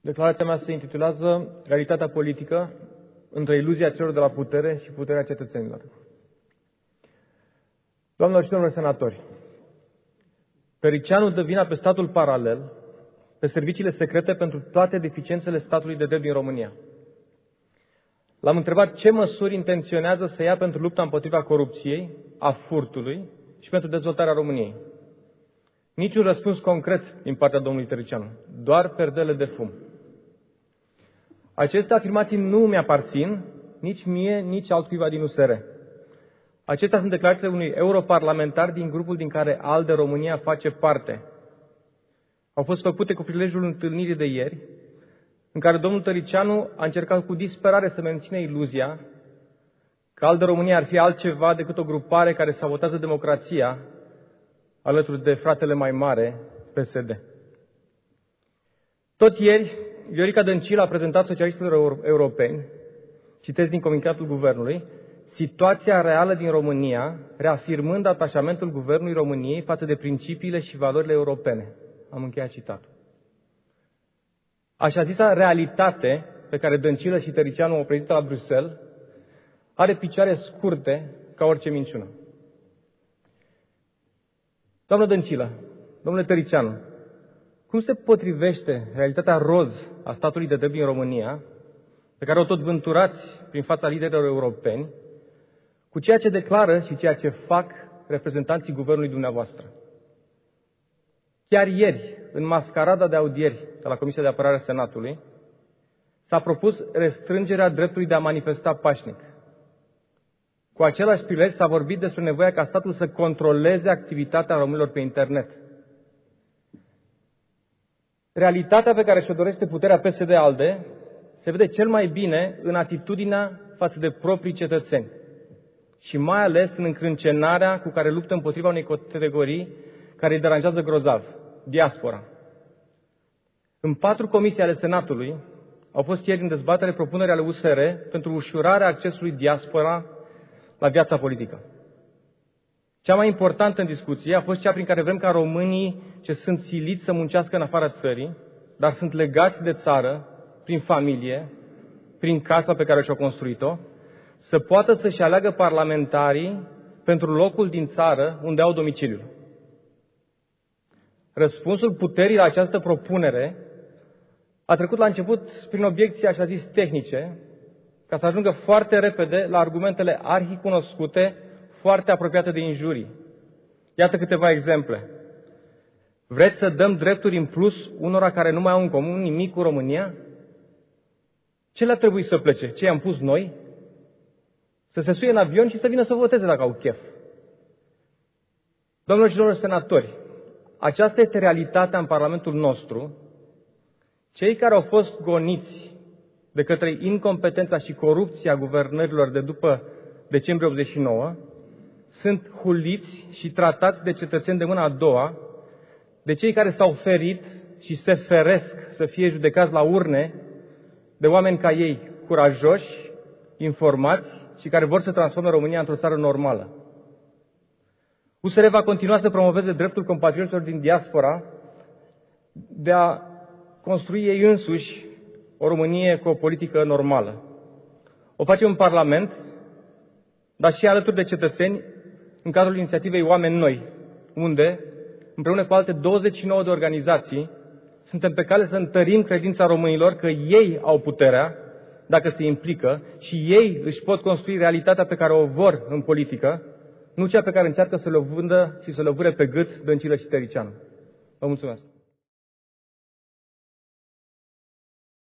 Declarația mea se intitulează Realitatea politică între iluzia celor de la putere și puterea cetățenilor. Doamnelor și domnilor senatori, Tăriceanu dă vina pe statul paralel, pe serviciile secrete pentru toate deficiențele statului de drept din România. L-am întrebat ce măsuri intenționează să ia pentru lupta împotriva corupției, a furtului și pentru dezvoltarea României. Niciun răspuns concret din partea domnului Tăriceanu, doar perdele de fum. Aceste afirmații nu mi-aparțin, nici mie, nici altcuiva din USR. Acestea sunt declarațiile unui europarlamentar din grupul din care ALDE România face parte. Au fost făcute cu prilejul întâlnirii de ieri, în care domnul Tăriceanu a încercat cu disperare să mențină iluzia că ALDE România ar fi altceva decât o grupare care sabotează democrația alături de fratele mai mare, PSD. Tot ieri, Viorica Dăncilă a prezentat socialiștilor europeni, citesc din comunicatul guvernului, situația reală din România, reafirmând atașamentul guvernului României față de principiile și valorile europene. Am încheiat citatul. Așa zisa realitate pe care Dăncilă și Tăriceanu o prezintă la Bruxelles are picioare scurte ca orice minciună. Doamnă Dăncilă, domnule Tăriceanu, cum se potrivește realitatea roz a statului de drept din România, pe care o tot vânturați prin fața liderilor europeni, cu ceea ce declară și ceea ce fac reprezentanții guvernului dumneavoastră? Chiar ieri, în mascarada de audieri de la Comisia de Apărare a Senatului, s-a propus restrângerea dreptului de a manifesta pașnic. Cu același prilej s-a vorbit despre nevoia ca statul să controleze activitatea românilor pe internet. Realitatea pe care și-o dorește puterea PSD-ALDE se vede cel mai bine în atitudinea față de proprii cetățeni și mai ales în încrâncenarea cu care luptă împotriva unei categorii care îi deranjează grozav, diaspora. În 4 comisii ale Senatului au fost ieri în dezbatere propuneri ale USR pentru ușurarea accesului diaspora la viața politică. Cea mai importantă în discuție a fost cea prin care vrem ca românii ce sunt siliți să muncească în afara țării, dar sunt legați de țară, prin familie, prin casa pe care și-au construit-o, să poată să-și aleagă parlamentarii pentru locul din țară unde au domiciliul. Răspunsul puterii la această propunere a trecut la început prin obiecții, așa zis, tehnice, ca să ajungă foarte repede la argumentele arhicunoscute, foarte apropiate de injurii. Iată câteva exemple. Vreți să dăm drepturi în plus unora care nu mai au în comun nimic cu România? Ce le-a trebuit să plece? Ce i-am pus noi? Să se suie în avion și să vină să voteze dacă au chef. Domnilor și domnilor senatori, aceasta este realitatea în Parlamentul nostru. Cei care au fost goniți de către incompetența și corupția guvernărilor de după decembrie 89 sunt huliți și tratați de cetățeni de mâna a doua, de cei care s-au ferit și se feresc să fie judecați la urne de oameni ca ei, curajoși, informați și care vor să transforme România într-o țară normală. USR va continua să promoveze dreptul compatrioților din diaspora de a construi ei însuși o Românie cu o politică normală. O facem în Parlament, dar și alături de cetățeni, în cadrul inițiativei Oameni Noi, unde, împreună cu alte 29 de organizații, suntem pe cale să întărim credința românilor că ei au puterea, dacă se implică, și ei își pot construi realitatea pe care o vor în politică, nu cea pe care încearcă să le vândă și să le vâre pe gât Dăncilă și Tăriceanu. Vă mulțumesc!